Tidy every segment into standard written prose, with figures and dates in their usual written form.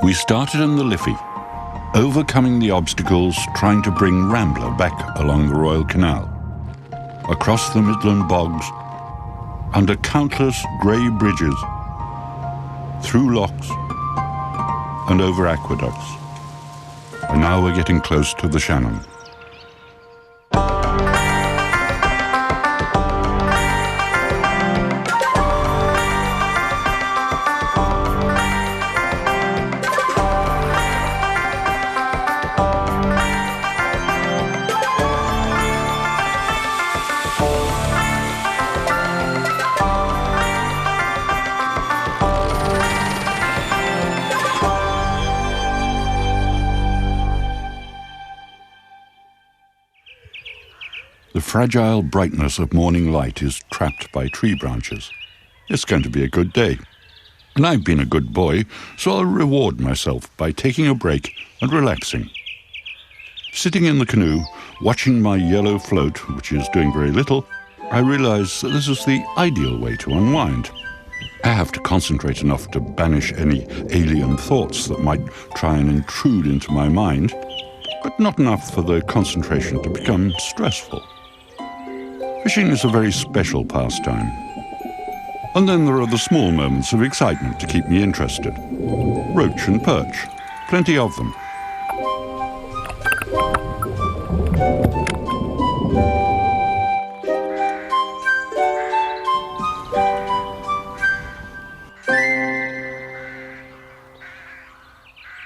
We started in the Liffey, overcoming the obstacles trying to bring Rambler back along the Royal Canal, across the Midland bogs, under countless grey bridges, through locks and over aqueducts. And now we're getting close to the Shannon. The fragile brightness of morning light is trapped by tree branches. It's going to be a good day. And I've been a good boy, so I'll reward myself by taking a break and relaxing. Sitting in the canoe, watching my yellow float, which is doing very little, I realise that this is the ideal way to unwind. I have to concentrate enough to banish any alien thoughts that might try and intrude into my mind, but not enough for the concentration to become stressful. Fishing is a very special pastime. And then there are the small moments of excitement to keep me interested. Roach and perch, plenty of them.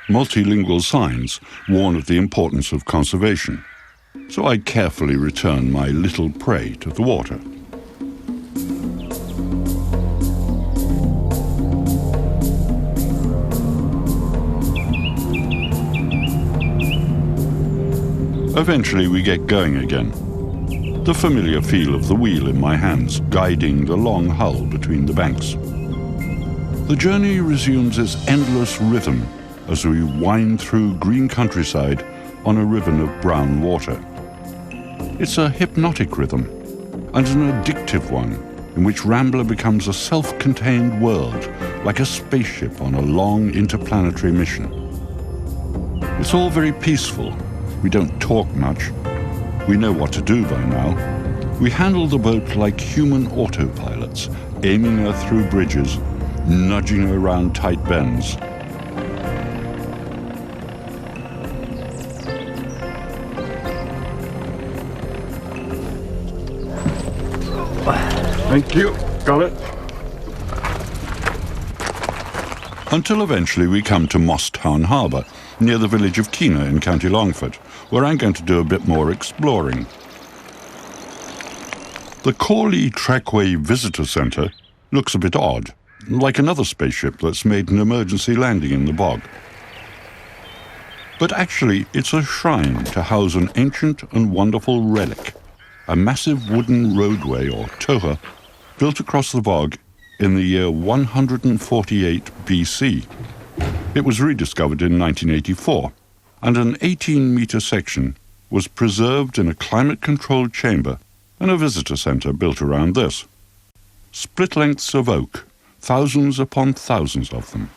Multilingual signs warn of the importance of conservation, so I carefully return my little prey to the water. Eventually we get going again. The familiar feel of the wheel in my hands guiding the long hull between the banks. The journey resumes its endless rhythm as we wind through green countryside on a ribbon of brown water. It's a hypnotic rhythm, and an addictive one, in which Rambler becomes a self-contained world, like a spaceship on a long interplanetary mission. It's all very peaceful. We don't talk much. We know what to do by now. We handle the boat like human autopilots, aiming her through bridges, nudging her around tight bends. Thank you. Got it. Until eventually we come to Mosstown Harbour, near the village of Keena in County Longford, where I'm going to do a bit more exploring. The Corlea Trackway Visitor Centre looks a bit odd, like another spaceship that's made an emergency landing in the bog. But actually, it's a shrine to house an ancient and wonderful relic, a massive wooden roadway, or toha, built across the bog in the year 148 BC. It was rediscovered in 1984, and an 18-metre section was preserved in a climate-controlled chamber and a visitor centre built around this. Split lengths of oak, thousands upon thousands of them.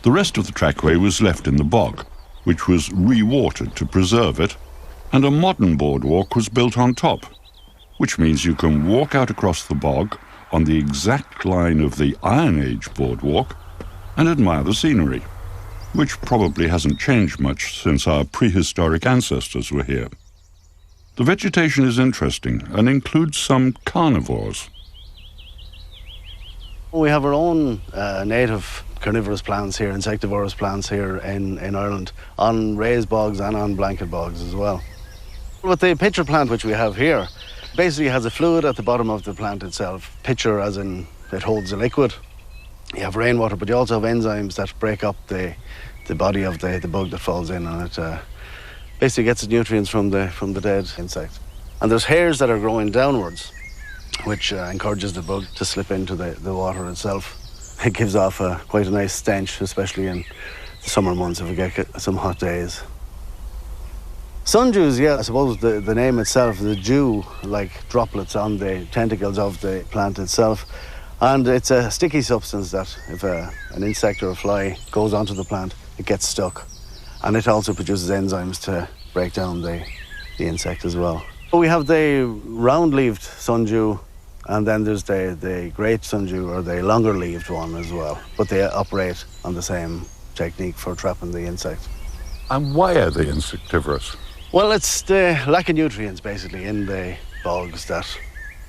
The rest of the trackway was left in the bog, which was re-watered to preserve it, and a modern boardwalk was built on top, which means you can walk out across the bog on the exact line of the Iron Age boardwalk and admire the scenery, which probably hasn't changed much since our prehistoric ancestors were here. The vegetation is interesting and includes some carnivores. We have our own native carnivorous plants here, insectivorous plants here in Ireland, on raised bogs and on blanket bogs as well. With the pitcher plant which we have here, basically has a fluid at the bottom of the plant itself. Pitcher as in it holds a liquid. You have rainwater, but you also have enzymes that break up the body of the bug that falls in, and it basically gets its nutrients from the dead insect. And there's hairs that are growing downwards, which encourages the bug to slip into the water itself. It gives off quite a nice stench, especially in the summer months if we get some hot days. Sundews, yeah, I suppose the name itself, the dew, like droplets on the tentacles of the plant itself. And it's a sticky substance that if an insect or a fly goes onto the plant, it gets stuck. And it also produces enzymes to break down the insect as well. We have the round-leaved sundew, and then there's the great sundew, or the longer-leaved one as well. But they operate on the same technique for trapping the insect. And why are they insectivorous? Well, it's the lack of nutrients, basically, in the bogs that,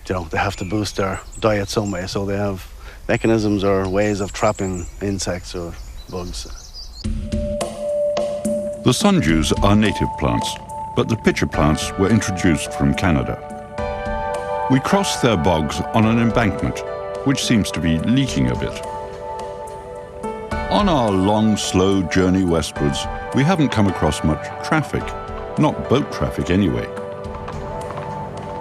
they have to boost their diet some way. So they have mechanisms or ways of trapping insects or bugs. The sundews are native plants, but the pitcher plants were introduced from Canada. We cross their bogs on an embankment, which seems to be leaking a bit. On our long, slow journey westwards, we haven't come across much traffic, not boat traffic anyway.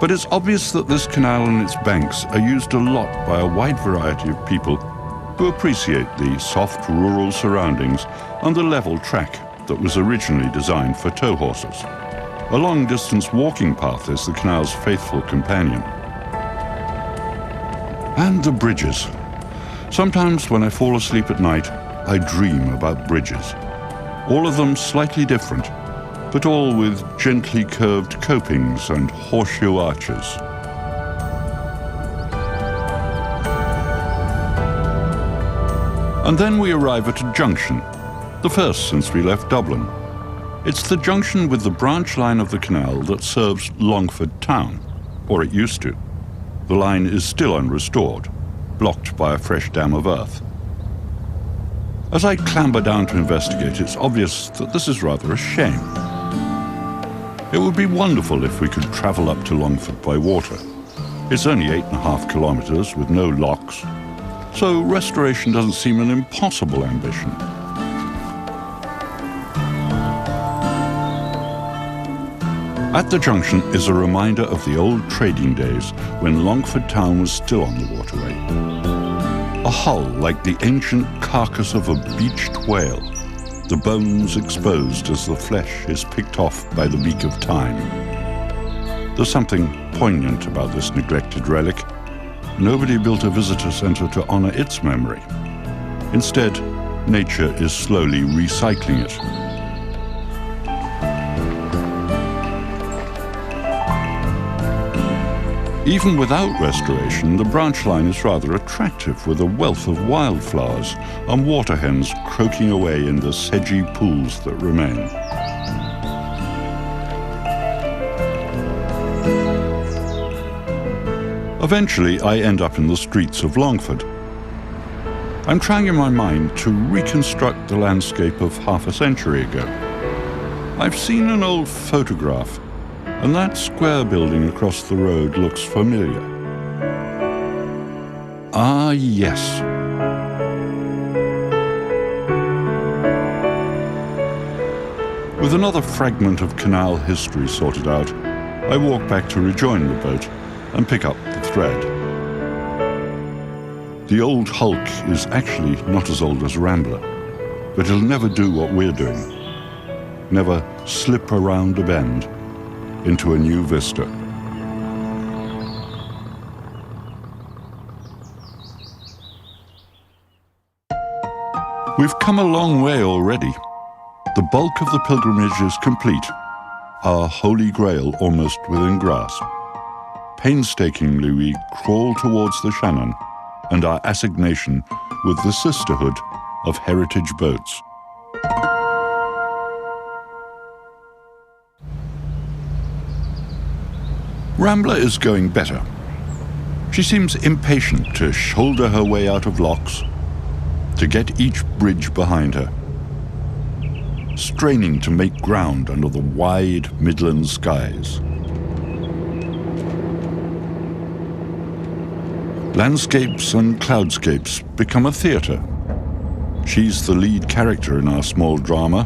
But it's obvious that this canal and its banks are used a lot by a wide variety of people who appreciate the soft rural surroundings and the level track that was originally designed for tow horses. A long-distance walking path is the canal's faithful companion. And the bridges. Sometimes when I fall asleep at night, I dream about bridges. All of them slightly different, but all with gently curved copings and horseshoe arches. And then we arrive at a junction, the first since we left Dublin. It's the junction with the branch line of the canal that serves Longford town, or it used to. The line is still unrestored, blocked by a fresh dam of earth. As I clamber down to investigate, it's obvious that this is rather a shame. It would be wonderful if we could travel up to Longford by water. It's only 8.5 kilometres with no locks, so restoration doesn't seem an impossible ambition. At the junction is a reminder of the old trading days when Longford town was still on the waterway. A hull like the ancient carcass of a beached whale, the bones exposed as the flesh is picked off by the beak of time. There's something poignant about this neglected relic. Nobody built a visitor centre to honour its memory. Instead, nature is slowly recycling it. Even without restoration, the branch line is rather attractive, with a wealth of wildflowers and water hens croaking away in the sedgy pools that remain. Eventually, I end up in the streets of Longford. I'm trying in my mind to reconstruct the landscape of half a century ago. I've seen an old photograph, and that square building across the road looks familiar. Ah, yes. With another fragment of canal history sorted out, I walk back to rejoin the boat and pick up the thread. The old hulk is actually not as old as Rambler, but it'll never do what we're doing. Never slip around a bend into a new vista. We've come a long way already. The bulk of the pilgrimage is complete, our holy grail almost within grasp. Painstakingly we crawl towards the Shannon and our assignation with the sisterhood of heritage boats. Rambler is going better. She seems impatient to shoulder her way out of locks, to get each bridge behind her, straining to make ground under the wide Midland skies. Landscapes and cloudscapes become a theatre. She's the lead character in our small drama,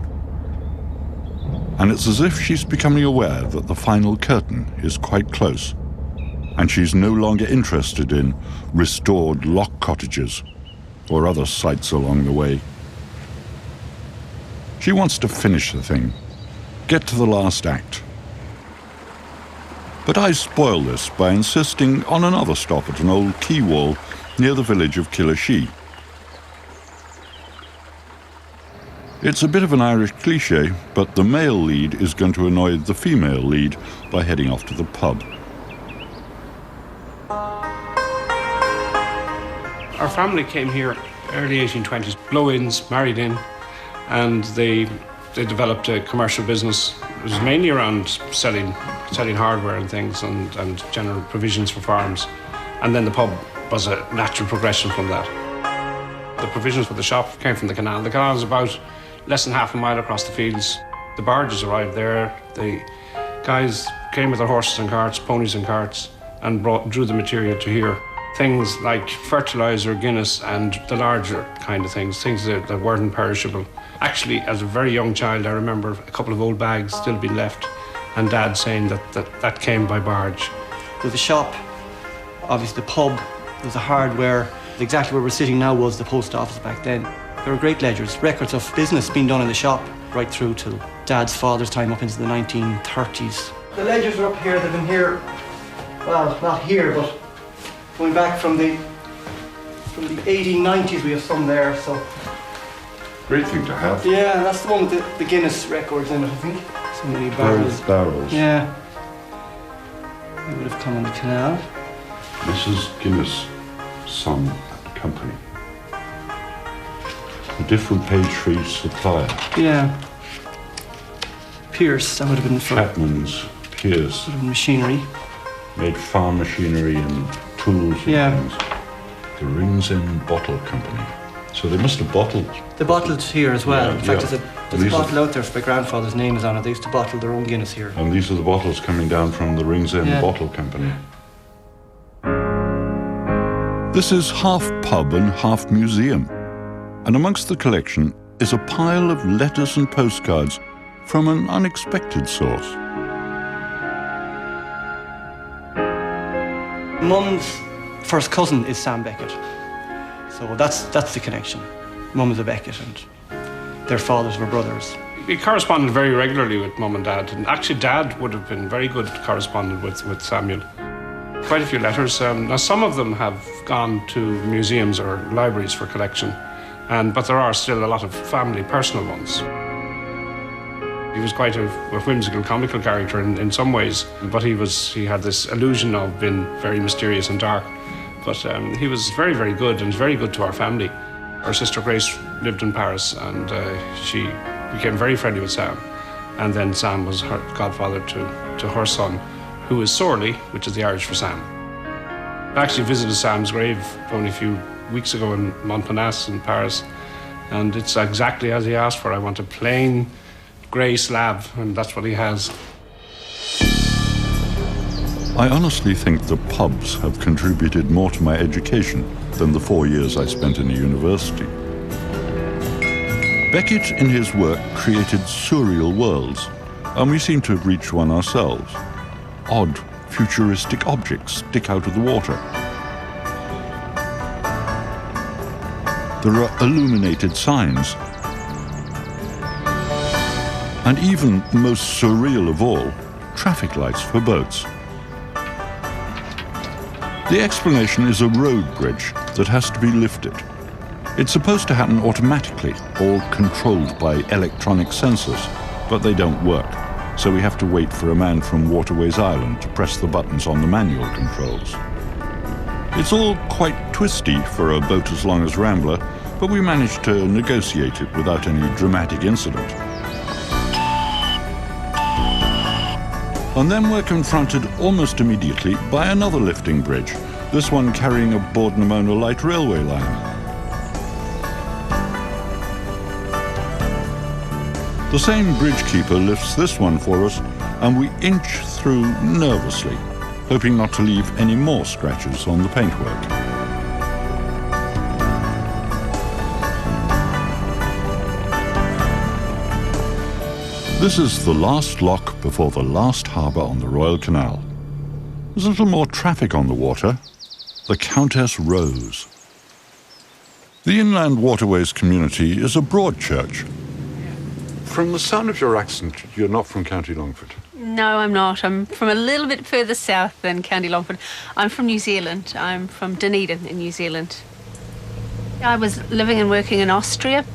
and it's as if she's becoming aware that the final curtain is quite close, and she's no longer interested in restored lock cottages or other sights along the way. She wants to finish the thing, get to the last act. But I spoil this by insisting on another stop at an old quay wall near the village of Kilashee. It's a bit of an Irish cliché, but the male lead is going to annoy the female lead by heading off to the pub. Our family came here early 1820s, blow-ins, married in, and they developed a commercial business. It was mainly around selling hardware and things and general provisions for farms. And then the pub was a natural progression from that. The provisions for the shop came from the canal. The canal is about less than half a mile across the fields. The barges arrived there. The guys came with their horses and carts, ponies and carts, and drew the material to here. Things like fertilizer, Guinness, and the larger kind of things that weren't perishable. Actually, as a very young child, I remember a couple of old bags still being left, and Dad saying that came by barge. There's a shop, obviously the pub, there's a hardware. Exactly where we're sitting now was the post office back then. There were great ledgers, records of business being done in the shop, right through till Dad's father's time up into the 1930s. The ledgers are up here, they've been here, well, not here, but going back from the 1890s, we have some there, so. Great thing to have. Yeah, that's the one with the Guinness records in it, I think. So many barrels. Barrels. Yeah. They would have come on the canal. Mrs. Guinness, Son and Company. A different page for each supplier. Yeah. Pierce, that would have been for Chapman's, Pierce. sort of machinery. Made farm machinery and tools and things. The Rings End Bottle Company. So they must have bottled. They bottled here as well. Yeah, In fact, yeah. there's a bottle out there, my grandfather's name is on it. They used to bottle their own Guinness here. And these are the bottles coming down from the Rings End Yeah. Bottle Company. This is half pub and half museum. And amongst the collection is a pile of letters and postcards from an unexpected source. Mum's first cousin is Sam Beckett. So that's the connection. Mum is a Beckett and their fathers were brothers. We corresponded very regularly with Mum and Dad, and actually Dad would have been very good correspondent with Samuel. Quite a few letters. Now some of them have gone to museums or libraries for collection, but there are still a lot of family personal ones. He was quite a whimsical, comical character in some ways, but he had this illusion of being very mysterious and dark. But he was very, very good, and was very good to our family. Our sister Grace lived in Paris, and she became very friendly with Sam. And then Sam was her godfather to her son, who is Surreal, which is the Irish for Sam. I actually visited Sam's grave only a few weeks ago in Montparnasse in Paris, and it's exactly as he asked for. I want a plain grey slab, and that's what he has. I honestly think the pubs have contributed more to my education than the 4 years I spent in a university. Beckett, in his work, created surreal worlds, and we seem to have reached one ourselves. Odd, futuristic objects stick out of the water. There are illuminated signs. And even, most surreal of all, traffic lights for boats. The explanation is a road bridge that has to be lifted. It's supposed to happen automatically, all controlled by electronic sensors, but they don't work. So we have to wait for a man from Waterways Island to press the buttons on the manual controls. It's all quite twisty for a boat as long as Rambler, but we managed to negotiate it without any dramatic incident. And then we're confronted almost immediately by another lifting bridge, this one carrying a Borden-Amona light railway line. The same bridge keeper lifts this one for us, and we inch through nervously, hoping not to leave any more scratches on the paintwork. This is the last lock before the last harbour on the Royal Canal. There's a little more traffic on the water. The Countess Rose. The Inland Waterways community is a broad church. From the sound of your accent, you're not from County Longford. No, I'm not. I'm from a little bit further south than County Longford. I'm from New Zealand. I'm from Dunedin in New Zealand. I was living and working in Austria,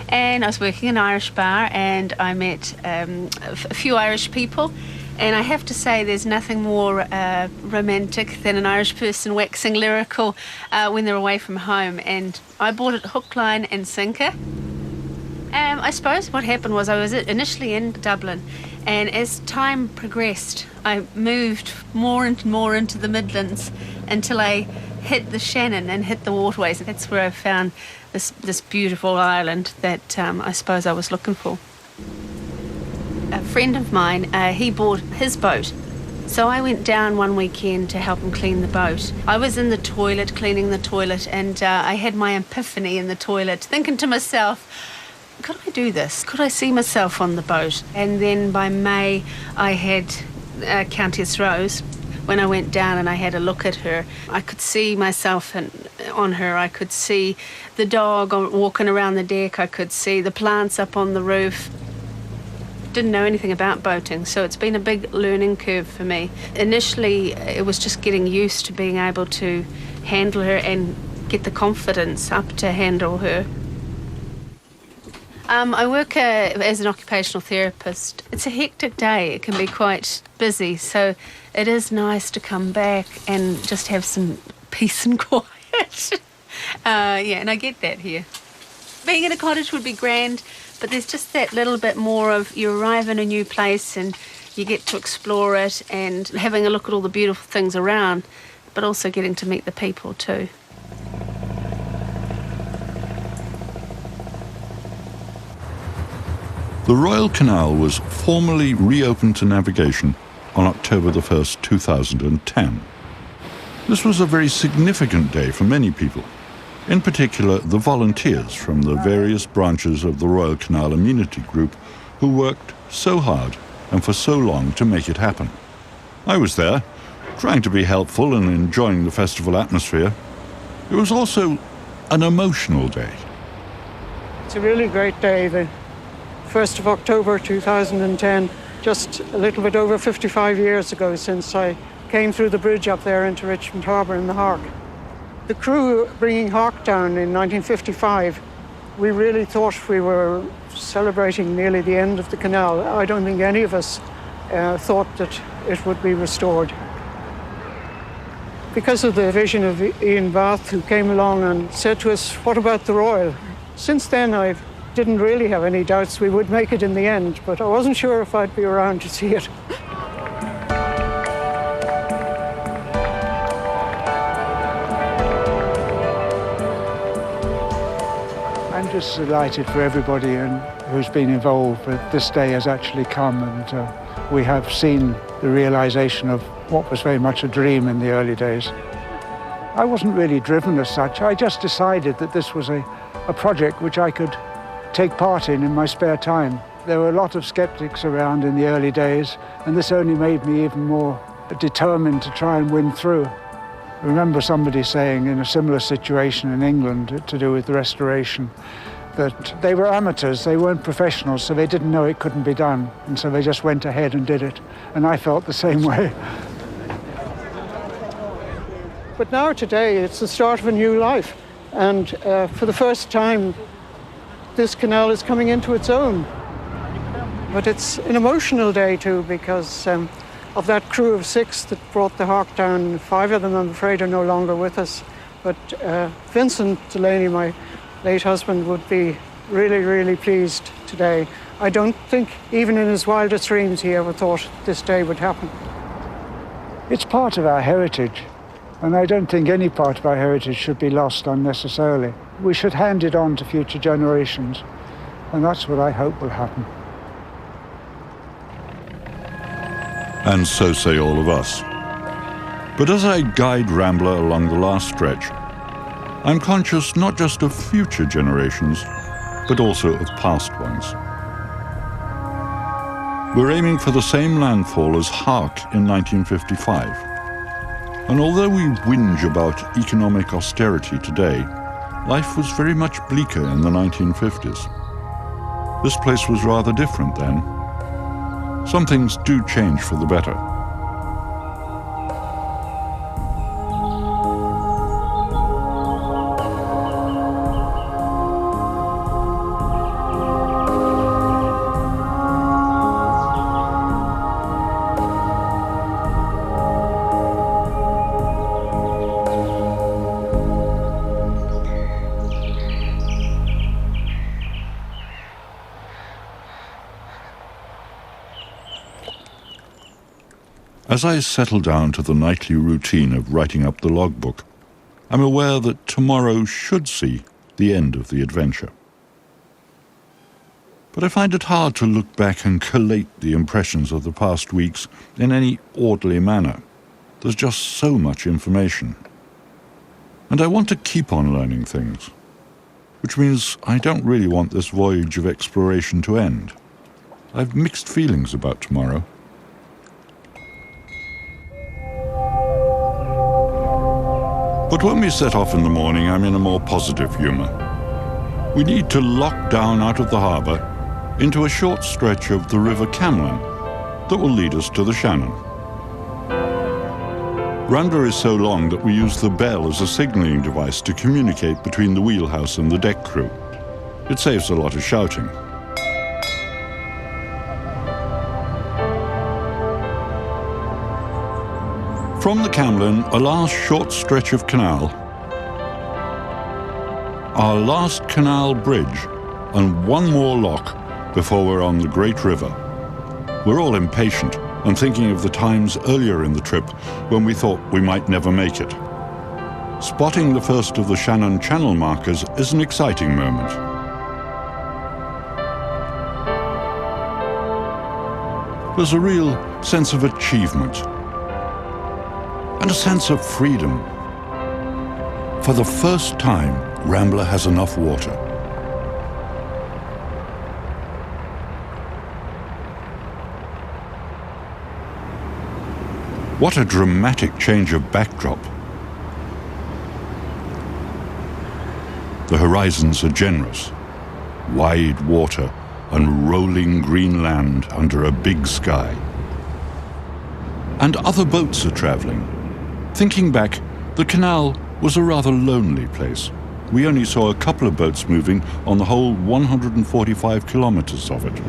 and I was working in an Irish bar, and I met a few Irish people. And I have to say, there's nothing more romantic than an Irish person waxing lyrical when they're away from home. And I bought it hook, line and sinker. I suppose what happened was I was initially in Dublin, and as time progressed, I moved more and more into the Midlands until I hit the Shannon and hit the Waterways. That's where I found this beautiful island that I suppose I was looking for. A friend of mine, he bought his boat. So I went down one weekend to help him clean the boat. I was in the toilet, cleaning the toilet, and I had my epiphany in the toilet, thinking to myself, could I do this? Could I see myself on the boat? And then by May, I had Countess Rose. When I went down and I had a look at her, I could see myself on her. I could see the dog walking around the deck. I could see the plants up on the roof. Didn't know anything about boating, so it's been a big learning curve for me. Initially, it was just getting used to being able to handle her and get the confidence up to handle her. I work as an occupational therapist. It's a hectic day. It can be quite busy, so it is nice to come back and just have some peace and quiet. And I get that here. Being in a cottage would be grand, but there's just that little bit more of you arrive in a new place and you get to explore it and having a look at all the beautiful things around, but also getting to meet the people too. The Royal Canal was formally reopened to navigation on October the 1st, 2010. This was a very significant day for many people, in particular the volunteers from the various branches of the Royal Canal Amenity Group who worked so hard and for so long to make it happen. I was there, trying to be helpful and enjoying the festival atmosphere. It was also an emotional day. It's a really great day, the 1st of October 2010, just a little bit over 55 years ago since I came through the bridge up there into Richmond Harbour in the Hark. The crew bringing Hark down in 1955, we really thought we were celebrating nearly the end of the canal. I don't think any of us thought that it would be restored. Because of the vision of Ian Bath, who came along and said to us, what about the Royal? Since then, I didn't really have any doubts we would make it in the end, but I wasn't sure if I'd be around to see it. I'm just delighted for everybody who's been involved that this day has actually come, and we have seen the realization of what was very much a dream in the early days. I wasn't really driven as such. I just decided that this was a project which I could take part in my spare time. There were a lot of skeptics around in the early days, and this only made me even more determined to try and win through. I remember somebody saying in a similar situation in England to do with the restoration that they were amateurs, they weren't professionals, so they didn't know it couldn't be done, and so they just went ahead and did it. And I felt the same way. But now today, it's the start of a new life, and for the first time, this canal is coming into its own. But it's an emotional day too, because of that crew of 6 that brought the Hark down. 5 of them, I'm afraid, are no longer with us. But Vincent Delaney, my late husband, would be really, really pleased today. I don't think, even in his wildest dreams, he ever thought this day would happen. It's part of our heritage, and I don't think any part of our heritage should be lost unnecessarily. We should hand it on to future generations, and that's what I hope will happen. And so say all of us. But as I guide Rambler along the last stretch, I'm conscious not just of future generations, but also of past ones. We're aiming for the same landfall as Hark in 1955. And although we whinge about economic austerity today, life was very much bleaker in the 1950s. This place was rather different then. some things do change for the better. As I settle down to the nightly routine of writing up the logbook, I'm aware that tomorrow should see the end of the adventure. But I find it hard to look back and collate the impressions of the past weeks in any orderly manner. There's just so much information. And I want to keep on learning things, which means I don't really want this voyage of exploration to end. I've mixed feelings about tomorrow. But when we set off in the morning, I'm in a more positive humour. We need to lock down out of the harbour into a short stretch of the River Camlin that will lead us to the Shannon. Rambler is so long that we use the bell as a signalling device to communicate between the wheelhouse and the deck crew. It saves a lot of shouting. From the Camlin, a last short stretch of canal, our last canal bridge, and one more lock before we're on the great river. We're all impatient and thinking of the times earlier in the trip when we thought we might never make it. Spotting the first of the Shannon channel markers is an exciting moment. There's a real sense of achievement and a sense of freedom. For the first time, Rambler has enough water. What a dramatic change of backdrop. The horizons are generous. Wide water and rolling green land under a big sky. And other boats are travelling. Thinking back, the canal was a rather lonely place. We only saw a couple of boats moving on the whole 145 kilometres of it.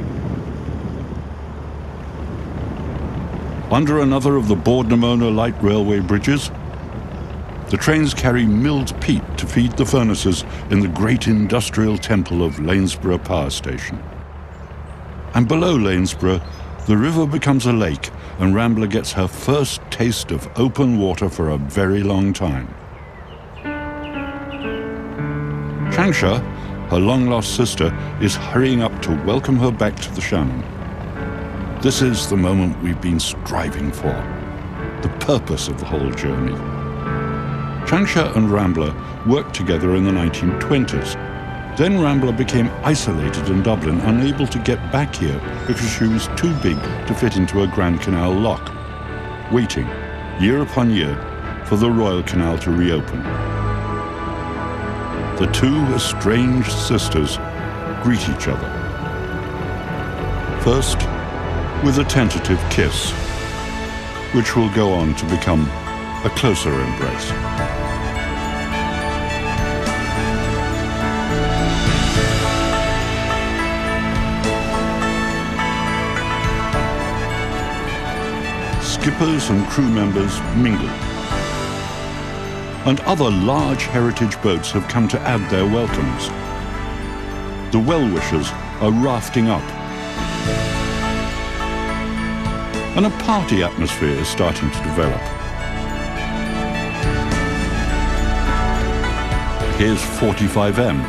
Under another of the Boardnamona light railway bridges, the trains carry milled peat to feed the furnaces in the great industrial temple of Lanesborough Power Station. And below Lanesborough, the river becomes a lake, and Rambler gets her first taste of open water for a very long time. Changsha, her long-lost sister, is hurrying up to welcome her back to the Shannon. This is the moment we've been striving for, the purpose of the whole journey. Changsha and Rambler worked together in the 1920s. Then Rambler became isolated in Dublin, unable to get back here because she was too big to fit into a Grand Canal lock, waiting, year upon year, for the Royal Canal to reopen. The two estranged sisters greet each other. First, with a tentative kiss, which will go on to become a closer embrace. Skippers and crew members mingle. And other large heritage boats have come to add their welcomes. The well-wishers are rafting up. And a party atmosphere is starting to develop. Here's 45M,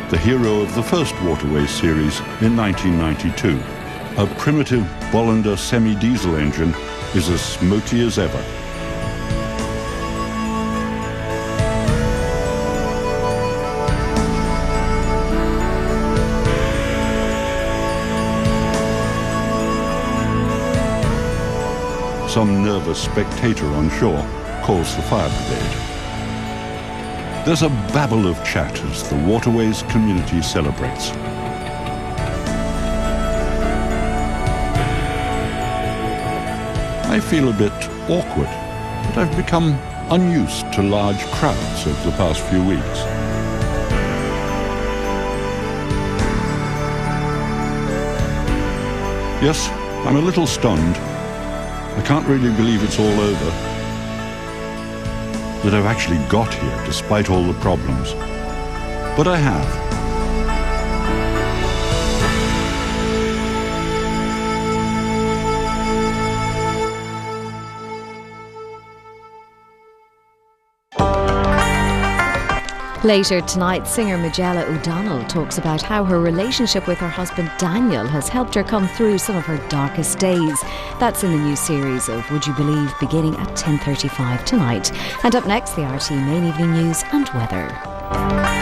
the hero of the first Waterways series in 1992. A primitive Bollinger semi-diesel engine is as smoky as ever. Some nervous spectator on shore calls the fire brigade. There's a babble of chat as the Waterways community celebrates. I feel a bit awkward, but I've become unused to large crowds over the past few weeks. Yes, I'm a little stunned. I can't really believe it's all over. That I've actually got here despite all the problems. But I have. Later tonight, singer Magella O'Donnell talks about how her relationship with her husband Daniel has helped her come through some of her darkest days. That's in the new series of Would You Believe, beginning at 10:35 tonight. And up next, the RT Main Evening News and Weather.